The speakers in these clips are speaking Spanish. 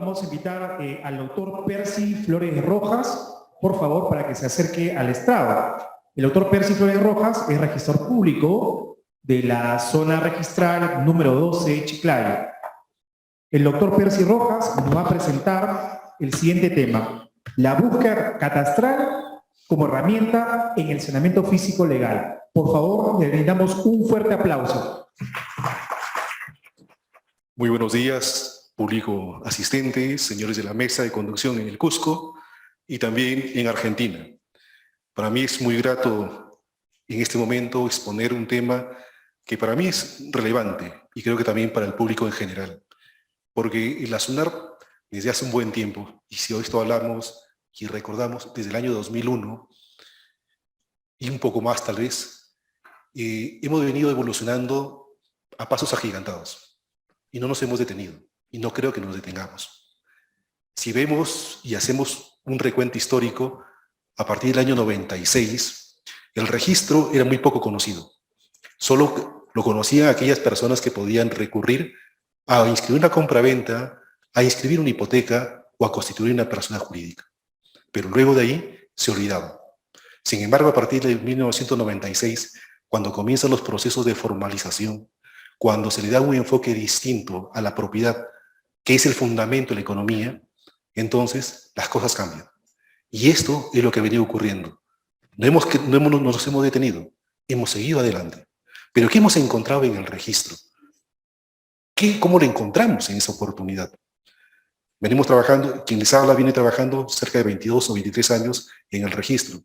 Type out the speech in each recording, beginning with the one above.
vamos a invitar al doctor Percy Flores Rojas, por favor, para que se acerque al estrado. El doctor Percy Flores Rojas es registrador público de la zona registral número 12, Chiclayo. El doctor Percy Rojas nos va a presentar el siguiente tema: la búsqueda catastral como herramienta en el saneamiento físico legal. Por favor, le brindamos un fuerte aplauso. Muy buenos días, público asistente, señores de la mesa de conducción en el Cusco y también en Argentina. Para mí es muy grato en este momento exponer un tema que para mí es relevante y creo que también para el público en general. Porque la SUNAR, desde hace un buen tiempo, y si hoy esto hablamos y recordamos desde el año 2001, y un poco más tal vez, hemos venido evolucionando a pasos agigantados. Y no nos hemos detenido, y no creo que nos detengamos. Si vemos y hacemos un recuento histórico, a partir del año 96, el registro era muy poco conocido. Solo lo conocían aquellas personas que podían recurrir a inscribir una compraventa, a inscribir una hipoteca o a constituir una persona jurídica. Pero luego de ahí se olvidaban. Sin embargo, a partir de 1996, cuando comienzan los procesos de formalización, cuando se le da un enfoque distinto a la propiedad, que es el fundamento de la economía, entonces las cosas cambian. Y esto es lo que ha venido ocurriendo. No nos hemos detenido, hemos seguido adelante. Pero ¿qué hemos encontrado en el registro? ¿Cómo lo encontramos en esa oportunidad? Venimos trabajando, quien les habla viene trabajando cerca de 22 o 23 años en el registro.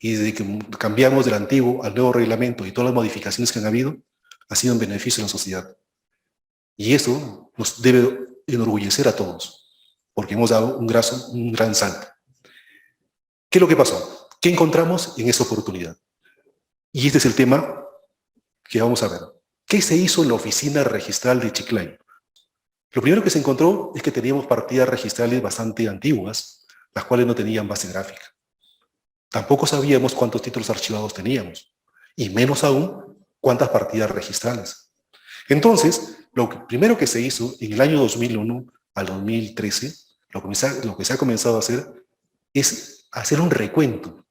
Y desde que cambiamos del antiguo al nuevo reglamento y todas las modificaciones que han habido, ha sido en beneficio de la sociedad. Y eso nos debe enorgullecer a todos, porque hemos dado un gran salto. ¿Qué es lo que pasó? ¿Qué encontramos en esa oportunidad? Y este es el tema que vamos a ver. ¿Qué se hizo en la oficina registral de Chiclayo? Lo primero que se encontró es que teníamos partidas registrales bastante antiguas, las cuales no tenían base gráfica. Tampoco sabíamos cuántos títulos archivados teníamos, y menos aún cuántas partidas registrales. Entonces, lo primero que se hizo en el año 2001 al 2013, lo que se ha comenzado a hacer es hacer un recuento,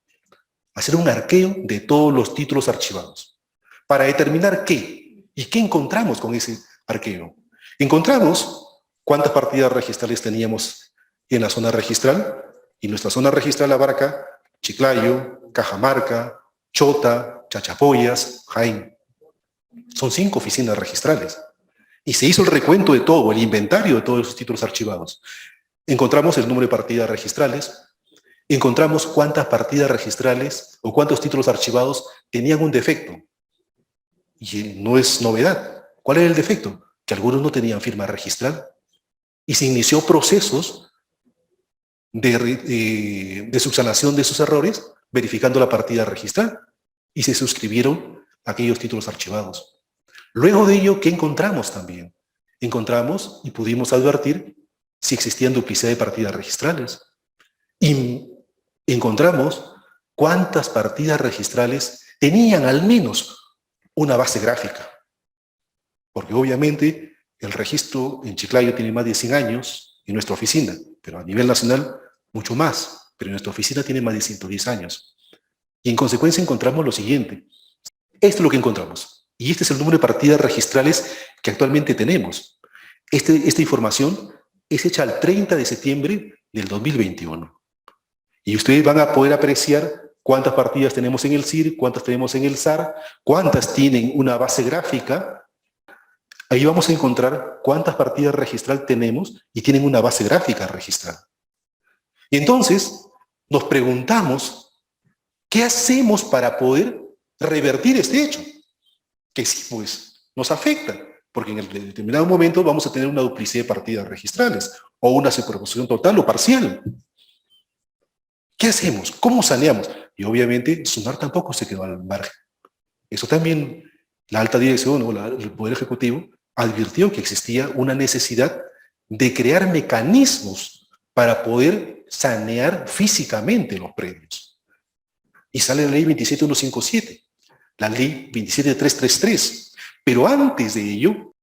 hacer un arqueo de todos los títulos archivados, para determinar qué y qué encontramos con ese arqueo. Encontramos cuántas partidas registrales teníamos en la zona registral, y nuestra zona registral abarca Chiclayo, Cajamarca, Chota, Chachapoyas, Jaén. Son 5 oficinas registrales. Y se hizo el recuento de todo, el inventario de todos esos títulos archivados. Encontramos el número de partidas registrales, encontramos cuántas partidas registrales o cuántos títulos archivados tenían un defecto. Y no es novedad. ¿Cuál era el defecto? Que algunos no tenían firma registral. Y se inició procesos de subsanación de esos errores, verificando la partida registral. Y se suscribieron aquellos títulos archivados. Luego de ello, ¿qué encontramos también? Encontramos y pudimos advertir si existían duplicidad de partidas registrales. Y encontramos cuántas partidas registrales tenían al menos una base gráfica. Porque obviamente el registro en Chiclayo tiene más de 100 años en nuestra oficina, pero a nivel nacional mucho más, pero en nuestra oficina tiene más de 110 años. Y en consecuencia encontramos lo siguiente. Esto es lo que encontramos. Y este es el número de partidas registrales que actualmente tenemos. Esta información es hecha al 30 de septiembre del 2021. Y ustedes van a poder apreciar cuántas partidas tenemos en el CIR, cuántas tenemos en el SAR, cuántas tienen una base gráfica. Ahí vamos a encontrar cuántas partidas registrales tenemos y tienen una base gráfica registrada. Y entonces nos preguntamos, ¿qué hacemos para poder revertir este hecho? Que sí, pues, nos afecta, porque en el determinado momento vamos a tener una duplicidad de partidas registrales, o una superposición total o parcial. ¿Qué hacemos? ¿Cómo saneamos? Y obviamente SUNAR tampoco se quedó al margen. Eso también, la alta dirección o el Poder Ejecutivo advirtió que existía una necesidad de crear mecanismos para poder sanear físicamente los predios. Y sale la ley 27157, la ley 27333. Pero antes de ello,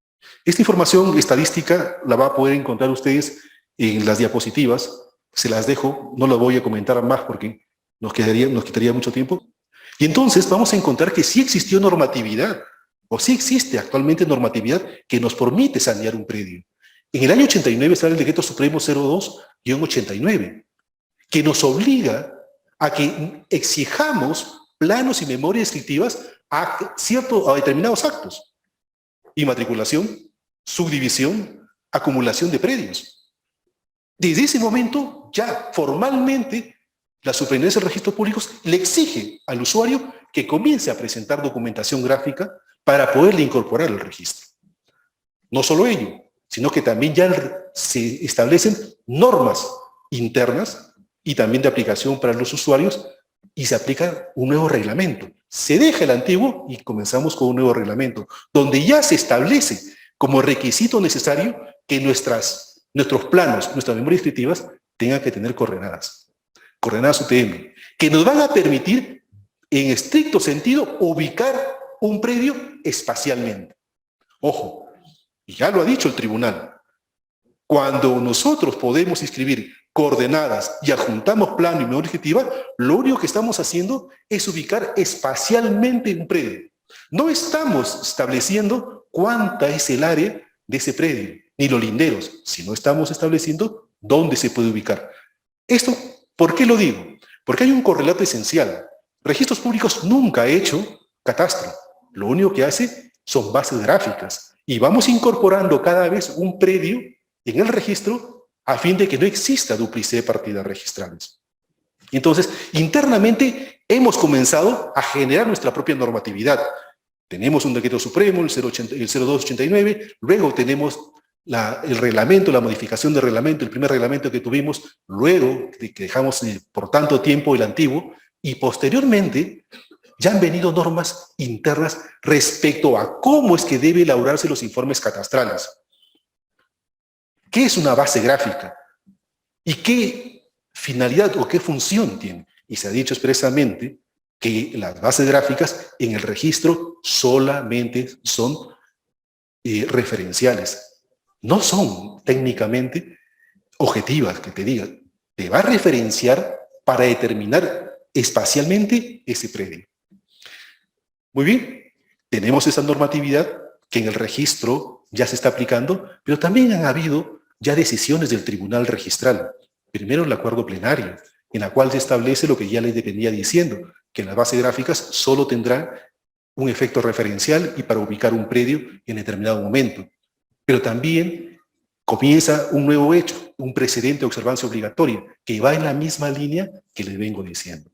esta información estadística la va a poder encontrar ustedes en las diapositivas, se las dejo, no lo voy a comentar más porque nos quitaría mucho tiempo. Y entonces vamos a encontrar que sí existió normatividad, o sí existe actualmente normatividad que nos permite sanear un predio. En el año 89 sale el Decreto Supremo 02-89, que nos obliga a que exijamos planos y memorias descriptivas a determinados actos. Inmatriculación, subdivisión, acumulación de predios. Desde ese momento, ya formalmente, la Superintendencia de Registros Públicos le exige al usuario que comience a presentar documentación gráfica para poderle incorporar al registro. No solo ello, sino que también ya se establecen normas internas y también de aplicación para los usuarios y se aplica un nuevo reglamento. Se deja el antiguo y comenzamos con un nuevo reglamento, donde ya se establece como requisito necesario que nuestros planos, nuestras memorias descriptivas tengan que tener coordenadas UTM, que nos van a permitir, en estricto sentido, ubicar un predio espacialmente. Ojo, y ya lo ha dicho el tribunal, cuando nosotros podemos inscribir coordenadas y adjuntamos plano y memoria descriptiva, lo único que estamos haciendo es ubicar espacialmente un predio. No estamos estableciendo cuánta es el área de ese predio, ni los linderos, sino estamos estableciendo dónde se puede ubicar. Esto, ¿por qué lo digo? Porque hay un correlato esencial. Registros Públicos nunca ha hecho catastro. Lo único que hace son bases gráficas. Y vamos incorporando cada vez un predio en el registro a fin de que no exista duplicidad de partidas registrales. Entonces, internamente hemos comenzado a generar nuestra propia normatividad. Tenemos un decreto supremo, el 0289, luego tenemos el reglamento, la modificación del reglamento, el primer reglamento que tuvimos, luego de que dejamos por tanto tiempo el antiguo, y posteriormente ya han venido normas internas respecto a cómo es que deben elaborarse los informes catastrales. ¿Qué es una base gráfica? ¿Y qué finalidad o qué función tiene? Y se ha dicho expresamente que las bases gráficas en el registro solamente son referenciales. No son técnicamente objetivas, que te digan. Te va a referenciar para determinar espacialmente ese predio. Muy bien, tenemos esa normatividad que en el registro ya se está aplicando, pero también han habido ya decisiones del Tribunal Registral. Primero el acuerdo plenario, en la cual se establece lo que ya les venía diciendo, que las bases gráficas solo tendrán un efecto referencial y para ubicar un predio en determinado momento. Pero también comienza un nuevo hecho, un precedente de observancia obligatoria, que va en la misma línea que les vengo diciendo.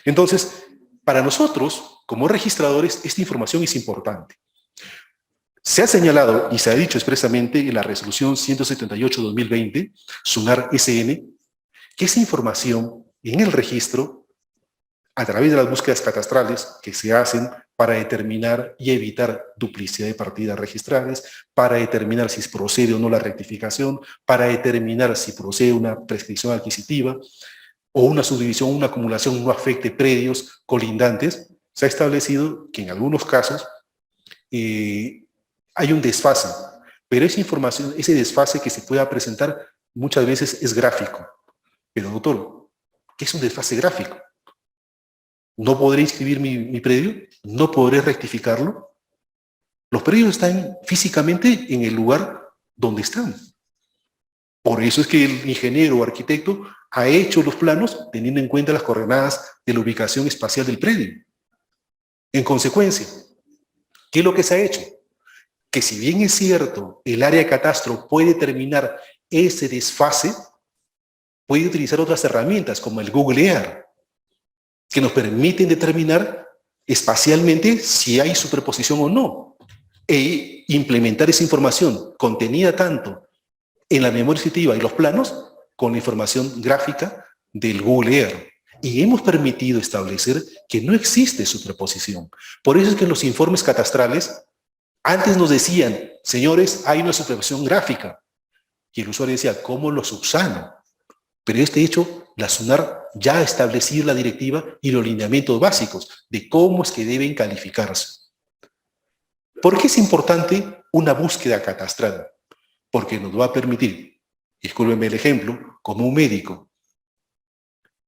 Entonces, para nosotros, como registradores, esta información es importante. Se ha señalado y se ha dicho expresamente en la resolución 178-2020, SUNAR-SN, que esa información en el registro, a través de las búsquedas catastrales que se hacen para determinar y evitar duplicidad de partidas registrales, para determinar si procede o no la rectificación, para determinar si procede una prescripción adquisitiva o una subdivisión, una acumulación no afecte predios colindantes, se ha establecido que en algunos casos hay un desfase, pero esa información, ese desfase que se pueda presentar muchas veces es gráfico. Pero doctor, ¿qué es un desfase gráfico? ¿No podré inscribir mi predio? ¿No podré rectificarlo? Los predios están físicamente en el lugar donde están. Por eso es que el ingeniero o arquitecto ha hecho los planos teniendo en cuenta las coordenadas de la ubicación espacial del predio. En consecuencia, ¿qué es lo que se ha hecho? Que si bien es cierto, el área de catastro puede determinar ese desfase, puede utilizar otras herramientas como el Google Earth, que nos permiten determinar espacialmente si hay superposición o no, e implementar esa información contenida tanto en la memoria descriptiva y los planos con la información gráfica del Google Earth. Y hemos permitido establecer que no existe superposición. Por eso es que en los informes catastrales antes nos decían, señores, hay una superposición gráfica. Y el usuario decía, ¿cómo lo subsano? Pero este hecho, la SUNAR ya ha establecido la directiva y los lineamientos básicos de cómo es que deben calificarse. ¿Por qué es importante una búsqueda catastral? Porque nos va a permitir discúlpenme el ejemplo, como un médico.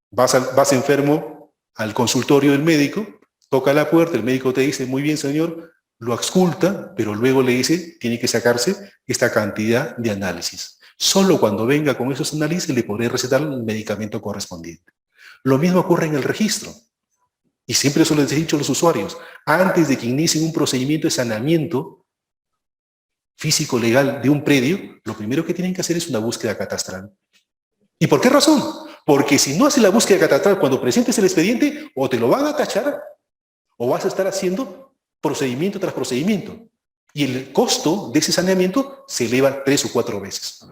Vas enfermo al consultorio del médico, toca la puerta, el médico te dice, muy bien señor, lo ausculta, pero luego le dice, tiene que sacarse esta cantidad de análisis. Solo cuando venga con esos análisis le podré recetar el medicamento correspondiente. Lo mismo ocurre en el registro. Y siempre eso les he dicho a los usuarios, antes de que inicien un procedimiento de saneamiento físico-legal de un predio, lo primero que tienen que hacer es una búsqueda catastral. ¿Y por qué razón? Porque si no haces la búsqueda catastral cuando presentes el expediente, o te lo van a tachar, o vas a estar haciendo procedimiento tras procedimiento. Y el costo de ese saneamiento se eleva 3 o 4 veces.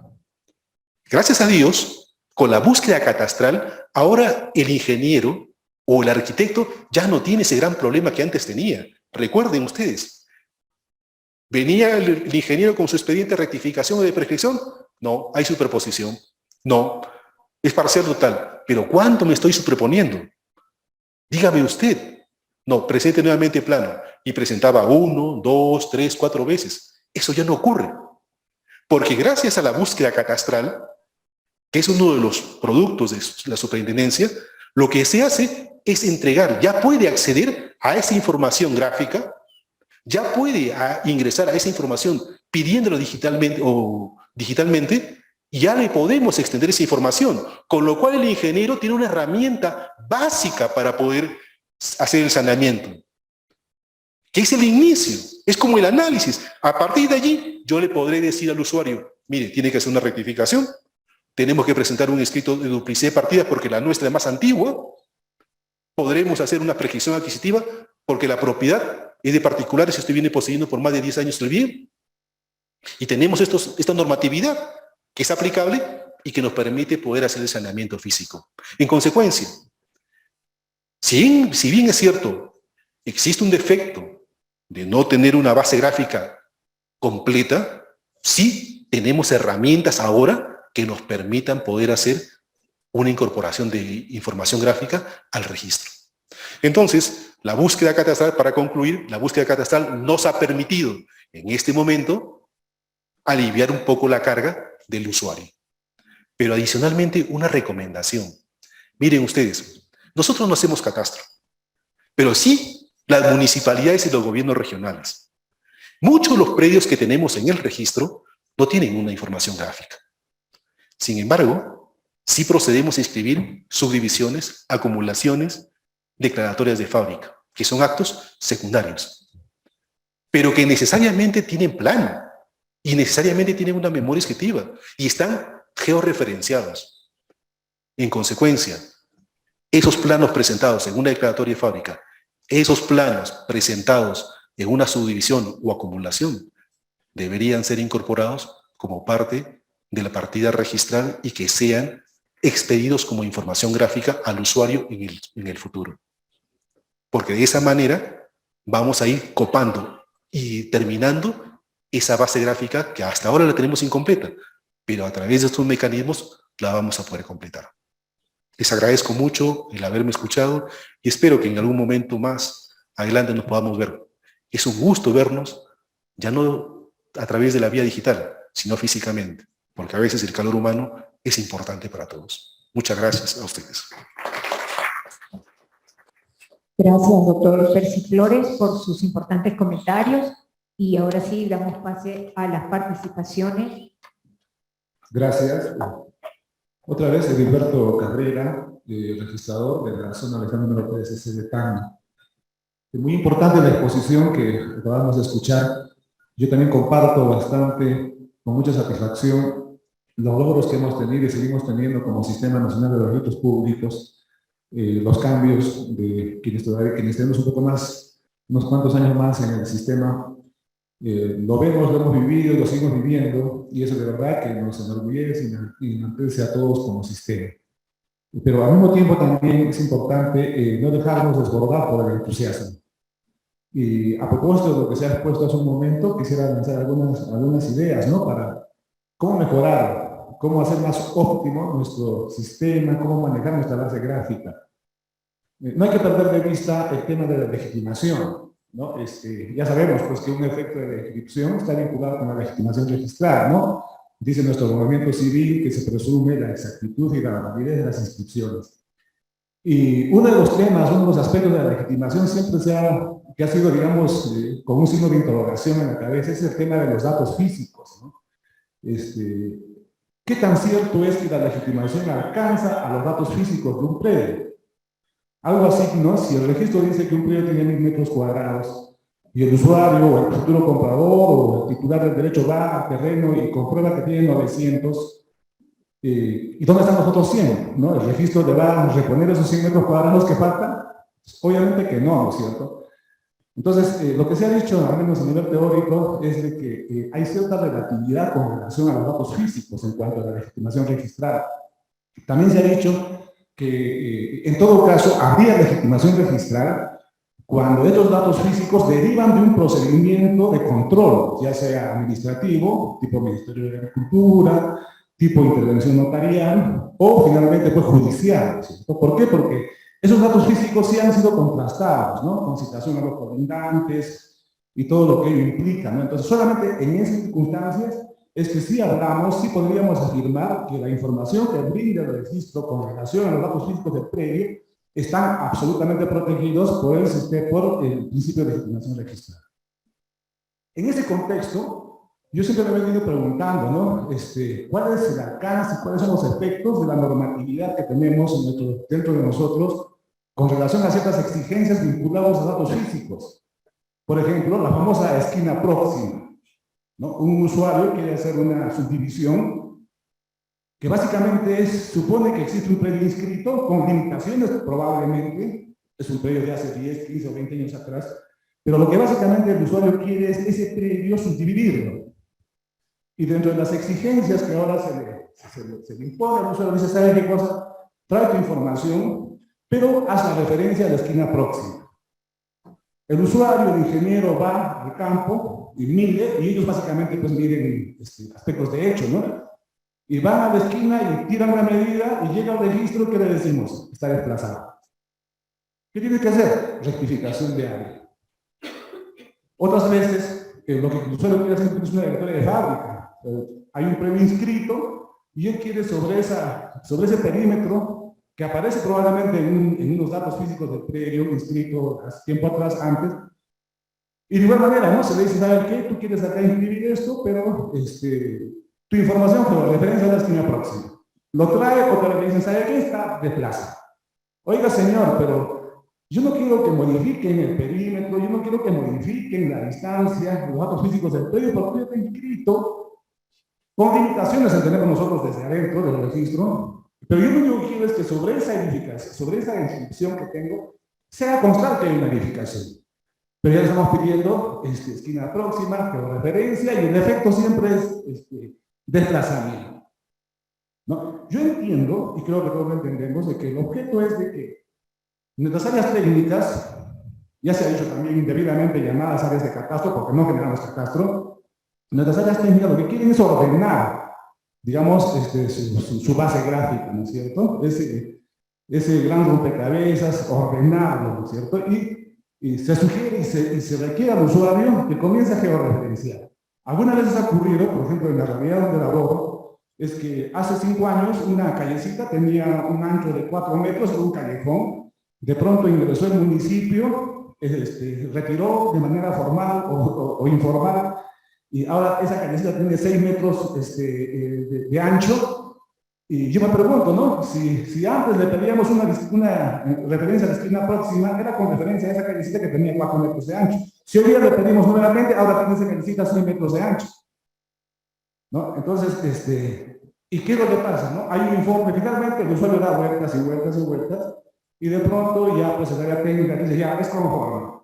Gracias a Dios, con la búsqueda catastral, ahora el ingeniero o el arquitecto ya no tiene ese gran problema que antes tenía. Recuerden ustedes, ¿venía el ingeniero con su expediente de rectificación o de prescripción? No, hay superposición. No, es parcial total. Pero ¿cuánto me estoy superponiendo? Dígame usted. No, presente nuevamente plano. Y presentaba 1, 2, 3, 4 veces. Eso ya no ocurre. Porque gracias a la búsqueda catastral, que es uno de los productos de la superintendencia, lo que se hace es entregar, ya puede acceder a esa información gráfica, ya puede ingresar a esa información pidiéndolo digitalmente, y ya le podemos extender esa información, con lo cual el ingeniero tiene una herramienta básica para poder hacer el saneamiento, que es el inicio, es como el análisis. A partir de allí, yo le podré decir al usuario, mire, tiene que hacer una rectificación, tenemos que presentar un escrito de duplicidad de partidas porque la nuestra es más antigua, podremos hacer una prescripción adquisitiva porque la propiedad es de particulares y usted viene poseyendo por más de 10 años el bien. Y tenemos esta normatividad que es aplicable y que nos permite poder hacer el saneamiento físico. En consecuencia, si bien es cierto, existe un defecto de no tener una base gráfica completa, sí tenemos herramientas ahora que nos permitan poder hacer una incorporación de información gráfica al registro. Entonces, la búsqueda catastral, para concluir, la búsqueda catastral nos ha permitido en este momento aliviar un poco la carga del usuario. Pero adicionalmente, una recomendación. Miren ustedes, nosotros no hacemos catastro, pero sí las municipalidades y los gobiernos regionales. Muchos de los predios que tenemos en el registro no tienen una información gráfica. Sin embargo, sí procedemos a inscribir subdivisiones, acumulaciones, declaratorias de fábrica, que son actos secundarios, pero que necesariamente tienen plano y necesariamente tienen una memoria descriptiva y están georreferenciados. En consecuencia, esos planos presentados en una declaratoria de fábrica, esos planos presentados en una subdivisión o acumulación, deberían ser incorporados como parte de la partida registral y que sean expedidos como información gráfica al usuario en el futuro. Porque de esa manera vamos a ir copando y terminando esa base gráfica que hasta ahora la tenemos incompleta, pero a través de estos mecanismos la vamos a poder completar. Les agradezco mucho el haberme escuchado y espero que en algún momento más adelante nos podamos ver. Es un gusto vernos, ya no a través de la vía digital, sino físicamente, porque a veces el calor humano es importante para todos. Muchas gracias a ustedes. Gracias, doctor Percy Flores, por sus importantes comentarios. Y ahora sí, damos pase a las participaciones. Gracias. Otra vez, Edilberto Carrera, registrador de la zona Alejandro López S. de Tacna. Muy importante la exposición que acabamos de escuchar. Yo también comparto bastante, con mucha satisfacción, los logros que hemos tenido y seguimos teniendo como Sistema Nacional de Registros Públicos, los cambios de quienes tenemos un poco más, unos cuantos años más en el sistema, lo vemos, lo hemos vivido, lo seguimos viviendo, y eso de verdad que nos enorgullece y enaltece a todos como sistema. Pero al mismo tiempo también es importante no dejarnos desbordar por el entusiasmo. Y a propósito de lo que se ha expuesto hace un momento, quisiera lanzar algunas ideas, ¿no? Para cómo mejorar, cómo hacer más óptimo nuestro sistema, cómo manejar nuestra base gráfica. No hay que perder de vista el tema de la legitimación, ¿no? Ya sabemos pues, que un efecto de legitimación está vinculado con la legitimación registral, ¿no? dice nuestro movimiento civil que se presume la exactitud y la validez de las inscripciones. Y uno de los temas, uno de los aspectos de la legitimación siempre que ha sido, digamos, con un signo de interrogación en la cabeza, es el tema de los datos físicos, ¿no? ¿Qué tan cierto es que la legitimación alcanza a los datos físicos de un predio? Algo así, ¿no? Si el registro dice que un predio tiene 1000 metros cuadrados y el usuario o el futuro comprador o el titular del derecho va al terreno y comprueba que tiene 900, ¿y dónde están los otros 100? ¿No? ¿El registro le va a reponer esos 100 metros cuadrados que faltan? Obviamente que no, ¿no es cierto? Entonces, lo que se ha dicho, al menos a nivel teórico, es de que hay cierta relatividad con relación a los datos físicos en cuanto a la legitimación registrada. También se ha dicho que, en todo caso, habría legitimación registral cuando estos datos físicos derivan de un procedimiento de control, ya sea administrativo, tipo Ministerio de Agricultura, tipo intervención notarial, o finalmente pues judicial, ¿cierto? ¿Por qué? Porque esos datos físicos sí han sido contrastados, ¿no? Con citación a los colindantes y todo lo que ello implica, ¿no? Entonces, solamente en esas circunstancias es que sí hablamos, sí podríamos afirmar que la información que brinda el registro con relación a los datos físicos del predio están absolutamente protegidos por el principio de legitimación registrada. En ese contexto, yo siempre me he venido preguntando, ¿no? ¿Cuál es el alcance, cuáles son los efectos de la normatividad que tenemos dentro de nosotros con relación a ciertas exigencias vinculadas a datos físicos? Por ejemplo, la famosa esquina próxima, ¿no? Un usuario quiere hacer una subdivisión que básicamente supone que existe un predio inscrito con limitaciones probablemente, es un predio de hace 10, 15 o 20 años atrás, pero lo que básicamente el usuario quiere es ese predio subdividirlo. Y dentro de las exigencias que ahora se le impone al usuario, dice, ¿sabe qué cosa? Trae tu información, pero haz la referencia a la esquina próxima. El usuario, el ingeniero, va al campo y mide, y ellos básicamente pues miden aspectos de hecho, ¿no? Y van a la esquina y tiran la medida y llega al registro, ¿qué le decimos? Está desplazado. ¿Qué tiene que hacer? Rectificación de área. Otras veces, lo que el usuario quiere hacer es una directoria de fábrica. Hay un predio inscrito y él quiere sobre ese perímetro que aparece probablemente en unos datos físicos del predio inscrito hace tiempo atrás, antes. Y de igual manera, ¿no? Se le dice, ¿sabes qué? Tú quieres acá inscribir esto, pero tu información por referencia a la esquina próxima. Lo trae porque le dicen, ¿sabe qué? Está de plaza. Oiga, señor, pero yo no quiero que modifiquen el perímetro, yo no quiero que modifiquen la distancia, los datos físicos del predio, porque yo está inscrito con limitaciones, entendemos nosotros desde adentro del registro, pero yo lo único que quiero es que sobre esa edificación, sobre esa inscripción que tengo, sea constar que hay una edificación. Pero ya le estamos pidiendo esquina próxima, georreferencia, y el efecto siempre es desplazamiento, ¿no? Yo entiendo, y creo que todos lo entendemos, de que el objeto es de que nuestras áreas técnicas, ya se ha dicho también indebidamente llamadas áreas de catastro, porque no generamos catastro, nuestras áreas técnicas lo que quieren es ordenar, digamos, su base gráfica, ¿no es cierto? Ese gran rompecabezas, ordenarlo, ¿no es cierto? Y se sugiere y se requiere al usuario que comience a georreferenciar. Algunas veces ha ocurrido, por ejemplo, en la realidad donde laboro, es que hace 5 años una callecita tenía un ancho de 4 metros en un callejón. De pronto ingresó el municipio, retiró de manera formal o informal, y ahora esa callecita tiene 6 metros de ancho. Y yo me pregunto, ¿no? Si antes le pedíamos una referencia a la esquina próxima, era con referencia a esa callecita que tenía 4 metros de ancho. Si hoy día le pedimos nuevamente, ahora tiene esa callecita 6 metros de ancho, ¿no? Entonces, ¿y qué es lo que pasa, no? Hay un informe, finalmente el usuario da vueltas y vueltas y vueltas, y de pronto ya, pues el área técnica dice, ya, es conforme.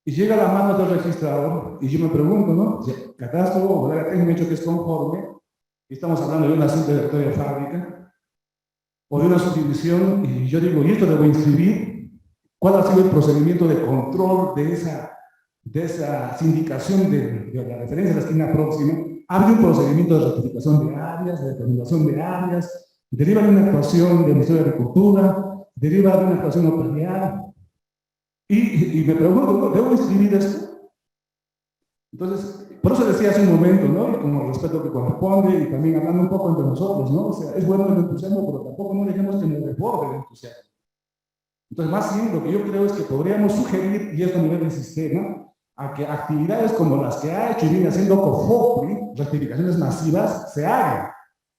Y llega a las manos del registrador, y yo me pregunto, ¿no? Catastro o el área técnica me ha dicho que es conforme, y estamos hablando de una simple directoria de fábrica, o de una subdivisión, y yo digo, ¿y esto debo inscribir? ¿Cuál ha sido el procedimiento de control de esa sindicación de la referencia a la esquina próxima? Había un procedimiento de rectificación de áreas, de determinación de áreas, deriva de una actuación del Ministerio de Agricultura, deriva de una actuación notarial. Y me pregunto, ¿debo inscribir esto? Entonces, por eso decía hace un momento, ¿no? Y como el respeto que corresponde y también hablando un poco entre nosotros, ¿no? O sea, es bueno el entusiasmo, pero tampoco no dejemos que nos desborde el entusiasmo. Entonces, más bien, lo que yo creo es que podríamos sugerir, y esto a nivel del sistema, a que actividades como las que ha hecho y viene haciendo COFOPRI, rectificaciones masivas, se hagan,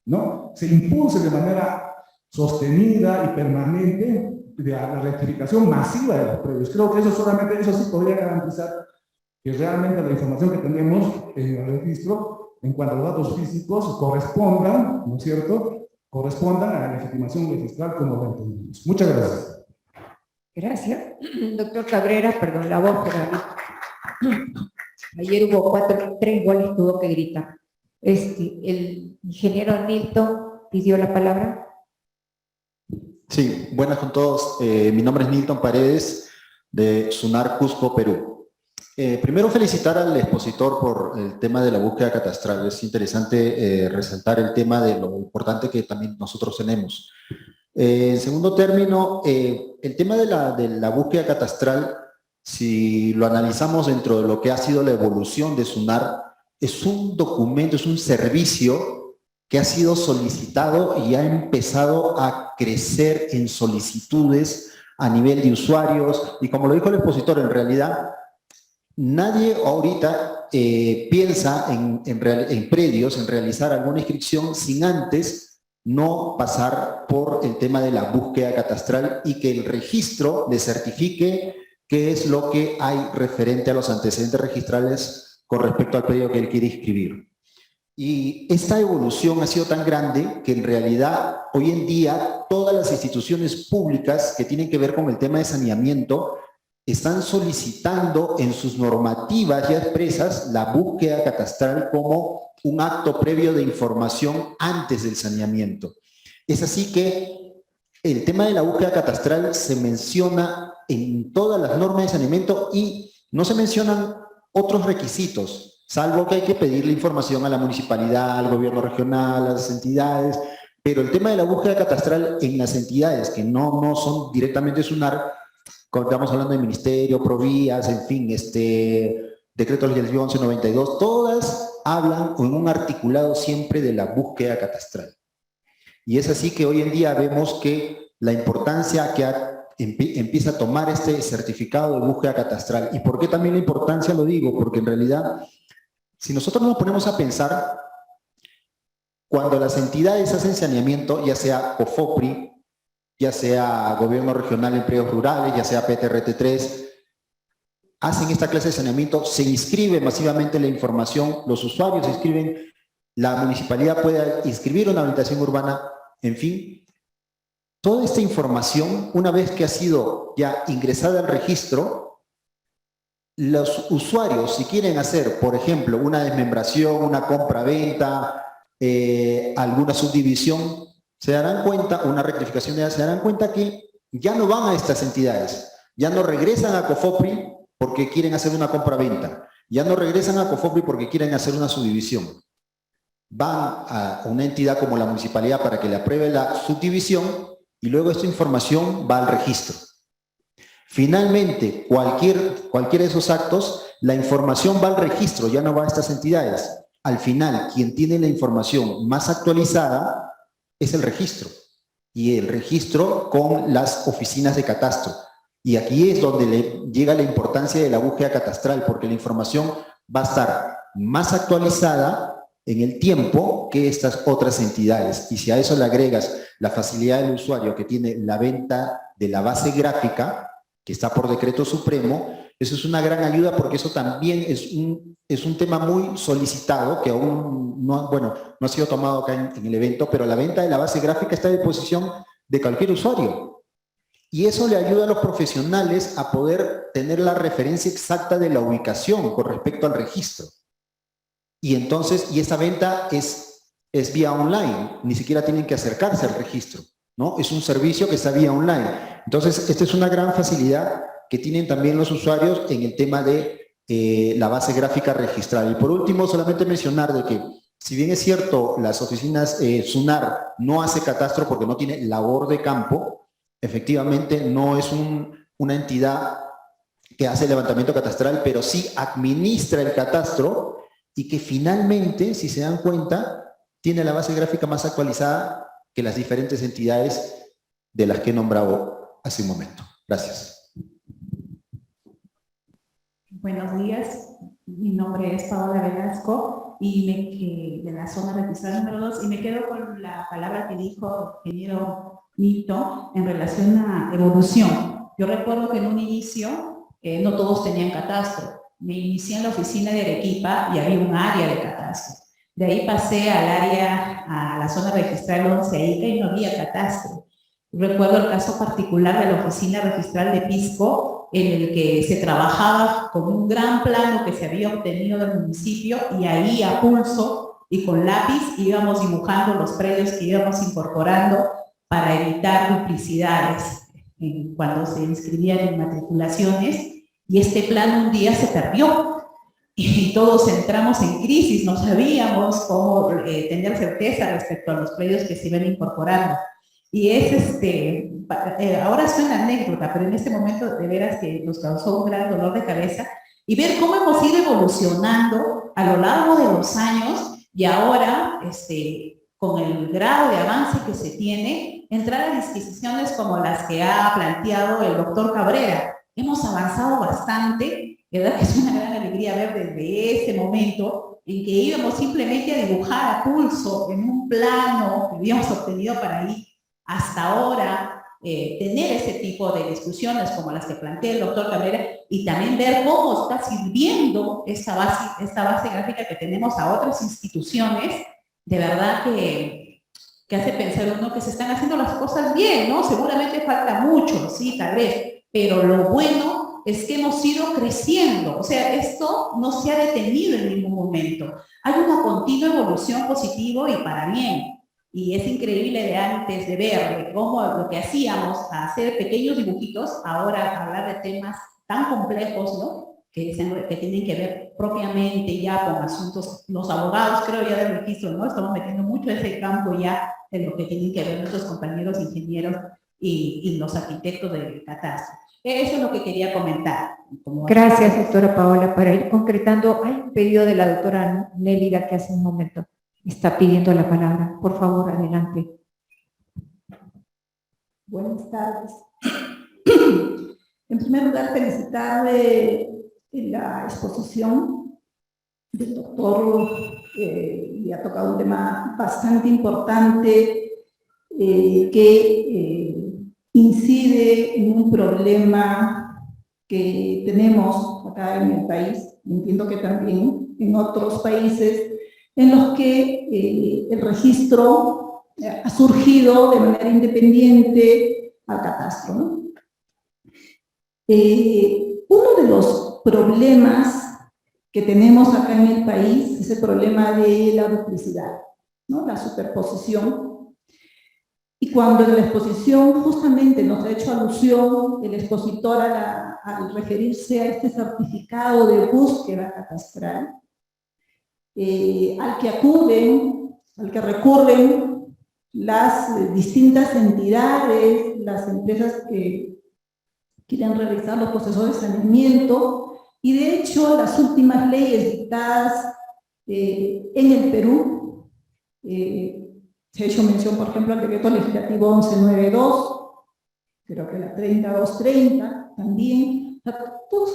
¿no? Se impulse de manera sostenida y permanente de la rectificación masiva de los predios. Creo que eso solamente, eso sí podría garantizar que realmente la información que tenemos en el registro, en cuanto a los datos físicos, correspondan, ¿no es cierto?, correspondan a la legitimación registral como lo entendemos. Muchas gracias. Gracias. Doctor Cabrera, perdón la voz, pero ayer hubo 3 goles, tuvo que gritar. El ingeniero Nilton pidió la palabra. Sí, buenas con todos. Mi nombre es Nilton Paredes, de SUNAR Cusco, Perú. Primero felicitar al expositor por el tema de la búsqueda catastral. Es interesante resaltar el tema de lo importante que también nosotros tenemos. En segundo término, el tema de la búsqueda catastral, si lo analizamos dentro de lo que ha sido la evolución de SUNAR, es un documento, es un servicio que ha sido solicitado y ha empezado a crecer en solicitudes a nivel de usuarios. Y como lo dijo el expositor, en realidad nadie ahorita piensa en predios, en realizar alguna inscripción sin antes no pasar por el tema de la búsqueda catastral y que el registro le certifique qué es lo que hay referente a los antecedentes registrales con respecto al predio que él quiere inscribir. Y esta evolución ha sido tan grande que en realidad hoy en día todas las instituciones públicas que tienen que ver con el tema de saneamiento están solicitando en sus normativas ya expresas la búsqueda catastral como un acto previo de información antes del saneamiento. Es así que el tema de la búsqueda catastral se menciona en todas las normas de saneamiento y no se mencionan otros requisitos, salvo que hay que pedirle información a la municipalidad, al gobierno regional, a las entidades, pero el tema de la búsqueda catastral en las entidades que no son directamente SUNAR, estamos hablando de Ministerio, Provías, en fin, Decreto Legislativo 1192, todas hablan en un articulado siempre de la búsqueda catastral. Y es así que hoy en día vemos que la importancia que empieza a tomar este certificado de búsqueda catastral. ¿Y por qué también la importancia lo digo? Porque en realidad, si nosotros nos ponemos a pensar, cuando las entidades hacen saneamiento, ya sea COFOPRI, ya sea Gobierno Regional en Predios Rurales, ya sea PTRT3, hacen esta clase de saneamiento, se inscribe masivamente la información, los usuarios se inscriben, la municipalidad puede inscribir una habilitación urbana, en fin. Toda esta información, una vez que ha sido ya ingresada al registro, los usuarios, si quieren hacer, por ejemplo, una desmembración, una compra-venta, alguna subdivisión, se darán cuenta, una rectificación se darán cuenta que ya no van a estas entidades, ya no regresan a COFOPRI porque quieren hacer una compra-venta, ya no regresan a COFOPRI porque quieren hacer una subdivisión. Van a una entidad como la municipalidad para que le apruebe la subdivisión y luego esta información va al registro. Finalmente, cualquiera de esos actos, la información va al registro, ya no va a estas entidades. Al final, quien tiene la información más actualizada es el registro, y el registro con las oficinas de catastro. Y aquí es donde le llega la importancia de la búsqueda catastral, porque la información va a estar más actualizada en el tiempo que estas otras entidades. Y si a eso le agregas la facilidad del usuario que tiene la venta de la base gráfica, que está por decreto supremo, eso es una gran ayuda porque eso también es un tema muy solicitado que aún no ha sido tomado acá en el evento, pero la venta de la base gráfica está a disposición de cualquier usuario. Y eso le ayuda a los profesionales a poder tener la referencia exacta de la ubicación con respecto al registro. Y entonces, esa venta es vía online, ni siquiera tienen que acercarse al registro, ¿no? Es un servicio que está vía online. Entonces, esta es una gran facilidad que tienen también los usuarios en el tema de la base gráfica registral. Y por último, solamente mencionar de que, si bien es cierto, las oficinas SUNAR no hace catastro porque no tiene labor de campo, efectivamente no es una entidad que hace el levantamiento catastral, pero sí administra el catastro y que finalmente, si se dan cuenta, tiene la base gráfica más actualizada que las diferentes entidades de las que he nombrado hace un momento. Gracias. Buenos días, mi nombre es Paola Velasco y de la zona registrada número 2 y me quedo con la palabra que dijo el ingeniero Nito en relación a evolución. Yo recuerdo que en un inicio no todos tenían catastro. Me inicié en la oficina de Arequipa y había un área de catastro. De ahí pasé a la zona registral 11 Ica y no había catastro. Recuerdo el caso particular de la oficina registral de Pisco, en el que se trabajaba con un gran plano que se había obtenido del municipio y ahí a pulso y con lápiz íbamos dibujando los predios que íbamos incorporando para evitar duplicidades cuando se inscribían en matriculaciones, y este plano un día se perdió y todos entramos en crisis, no sabíamos cómo tener certeza respecto a los predios que se iban incorporando. Y es ahora suena anécdota, pero en este momento de veras que nos causó un gran dolor de cabeza, y ver cómo hemos ido evolucionando a lo largo de los años, y ahora, con el grado de avance que se tiene, entrar a disquisiciones como las que ha planteado el doctor Cabrera. Hemos avanzado bastante, ¿verdad? Es una gran alegría ver desde ese momento en que íbamos simplemente a dibujar a pulso en un plano que habíamos obtenido para ahí, hasta ahora tener ese tipo de discusiones como las que plantea el doctor Cabrera y también ver cómo está sirviendo esta base gráfica que tenemos a otras instituciones, de verdad que hace pensar uno que se están haciendo las cosas bien, ¿no? Seguramente falta mucho, sí, tal vez, pero lo bueno es que hemos ido creciendo, o sea, esto no se ha detenido en ningún momento. Hay una continua evolución positiva y para bien. Y es increíble de antes de ver cómo lo que hacíamos, a hacer pequeños dibujitos, ahora hablar de temas tan complejos, ¿no? Que tienen que ver propiamente ya con asuntos, los abogados creo ya del registro, ¿no? Estamos metiendo mucho ese campo ya en lo que tienen que ver nuestros compañeros ingenieros y los arquitectos del catastro. Eso es lo que quería comentar. Gracias, doctora Paola. Para ir concretando, hay un pedido de la doctora Nélida que hace un momento está pidiendo la palabra. Por favor, adelante. Buenas tardes. En primer lugar, felicitarle la exposición del doctor y ha tocado un tema bastante importante que incide en un problema que tenemos acá en el país, entiendo que también en otros países, en los que el registro ha surgido de manera independiente al catastro, ¿no? Uno de los problemas que tenemos acá en el país es el problema de la duplicidad, ¿no? La superposición. Y cuando en la exposición justamente nos ha hecho alusión el expositor al referirse a este certificado de búsqueda catastral, al que recurren las distintas entidades, las empresas que quieren realizar los procesos de saneamiento, y de hecho las últimas leyes dictadas en el Perú, se ha hecho mención, por ejemplo, al decreto legislativo 1192, creo que la 30230 también, todas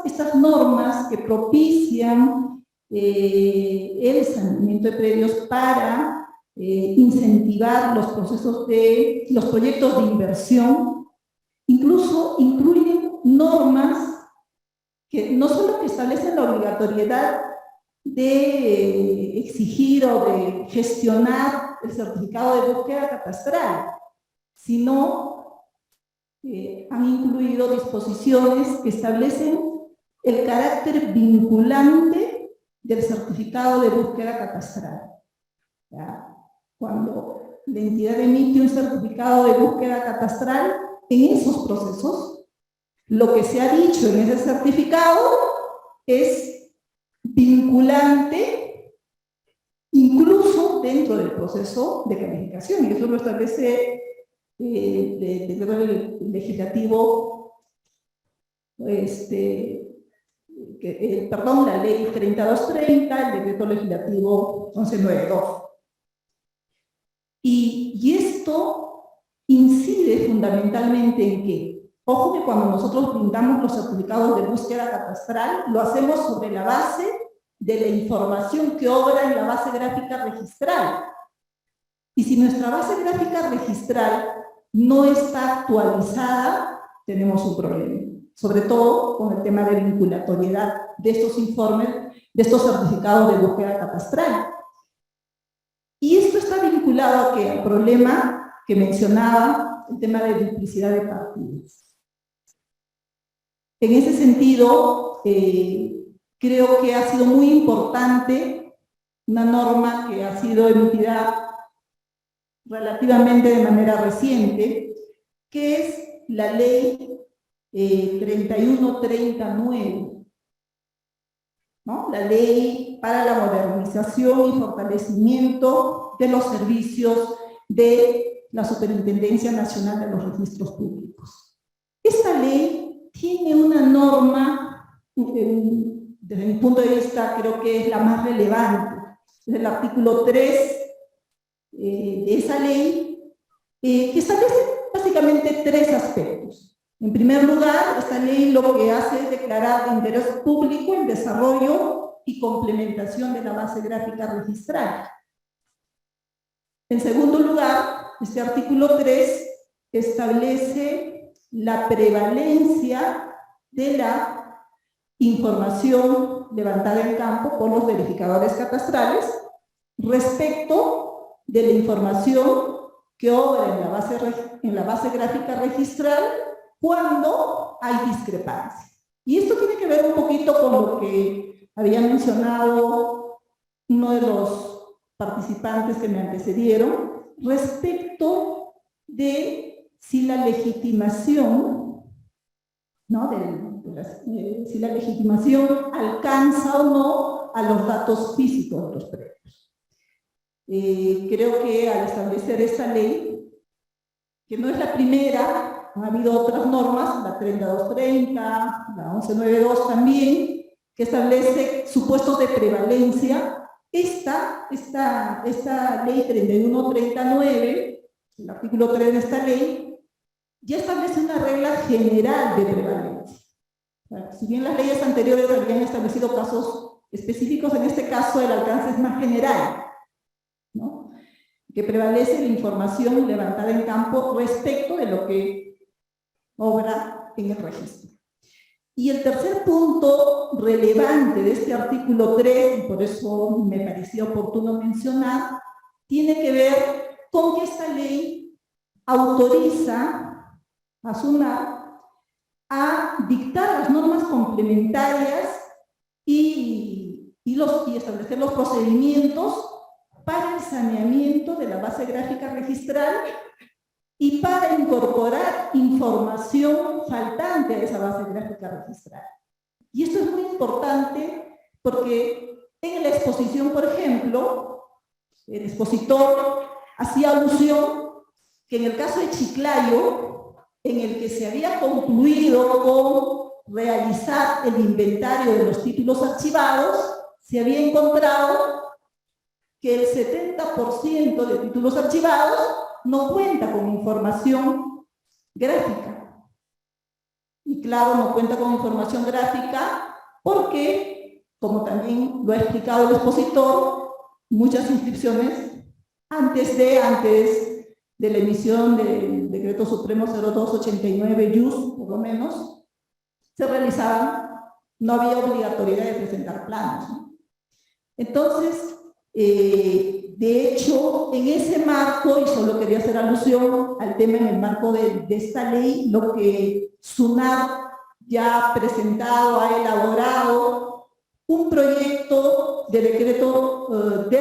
estas normas que propician el saneamiento de predios para incentivar los proyectos de inversión, incluso incluyen normas que no solo que establecen la obligatoriedad de exigir o de gestionar el certificado de búsqueda catastral, sino han incluido disposiciones que establecen el carácter vinculante del certificado de búsqueda catastral. ¿Ya? Cuando la entidad emite un certificado de búsqueda catastral, en esos procesos, lo que se ha dicho en ese certificado es vinculante incluso dentro del proceso de calificación, y eso lo establece el decreto legislativo la ley 3230, el decreto legislativo 1192. Y esto incide fundamentalmente en que, ojo que cuando nosotros brindamos los certificados de búsqueda catastral, lo hacemos sobre la base de la información que obra en la base gráfica registral. Y si nuestra base gráfica registral no está actualizada, tenemos un problema. Sobre todo con el tema de vinculatoriedad de estos informes, de estos certificados de búsqueda catastral. Y esto está vinculado a al problema que mencionaba, el tema de duplicidad de partidos. En ese sentido, creo que ha sido muy importante una norma que ha sido emitida relativamente de manera reciente, que es la ley 3139, ¿no? La ley para la modernización y fortalecimiento de los servicios de la Superintendencia Nacional de los Registros Públicos. Esta ley tiene una norma, desde mi punto de vista, creo que es la más relevante. Es el artículo 3 de esa ley, que establece básicamente 3 aspectos. En primer lugar, esta ley lo que hace es declarar de interés público el desarrollo y complementación de la base gráfica registral. En segundo lugar, este artículo 3 establece la prevalencia de la información levantada en campo por los verificadores catastrales respecto de la información que obra en la base gráfica registral cuando hay discrepancia. Y esto tiene que ver un poquito con lo que había mencionado uno de los participantes que me antecedieron respecto de si la legitimación, ¿no? Si la legitimación alcanza o no a los datos físicos de los predios. Creo que al establecer esta ley, que no es la primera, ha habido otras normas, la 3230, la 1192 también, que establece supuestos de prevalencia. Esta ley 3139, el artículo 3 de esta ley, ya establece una regla general de prevalencia. O sea, si bien las leyes anteriores habían establecido casos específicos, en este caso el alcance es más general, ¿no? Que prevalece la información levantada en campo respecto de lo que obra en el registro. Y el tercer punto relevante de este artículo 3, y por eso me pareció oportuno mencionar, tiene que ver con que esta ley autoriza a SUNAT a dictar las normas complementarias y establecer los procedimientos para el saneamiento de la base gráfica registral y para incorporar información faltante a esa base gráfica registral. Y esto es muy importante porque en la exposición, por ejemplo, el expositor hacía alusión que en el caso de Chiclayo, en el que se había concluido con realizar el inventario de los títulos archivados, se había encontrado que el 70% de títulos archivados no cuenta con información gráfica. Y claro, no cuenta con información gráfica porque, como también lo ha explicado el expositor, muchas inscripciones antes de la emisión del Decreto Supremo 0289-YUS, por lo menos, se realizaban, no había obligatoriedad de presentar planos, ¿no? Entonces, de hecho, en ese marco, y solo quería hacer alusión al tema en el marco de esta ley, lo que SUNAT ya ha presentado, ha elaborado un proyecto de decreto de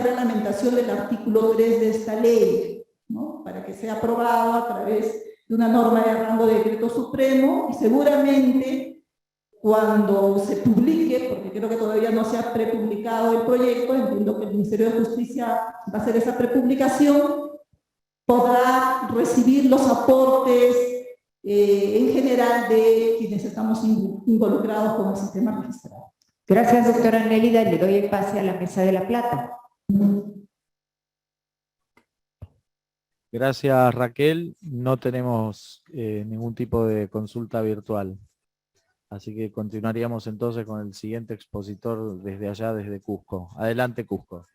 reglamentación del artículo 3 de esta ley, ¿no? Para que sea aprobado a través de una norma de rango de decreto supremo, y seguramente cuando se publique, porque creo que todavía no se ha prepublicado el proyecto, entiendo que el Ministerio de Justicia va a hacer esa prepublicación, podrá recibir los aportes en general de quienes estamos involucrados con el sistema registral. Gracias, doctora Nélida. Le doy el pase a la mesa de La Plata. Gracias, Raquel. No tenemos ningún tipo de consulta virtual. Así que continuaríamos entonces con el siguiente expositor desde allá, desde Cusco. Adelante, Cusco.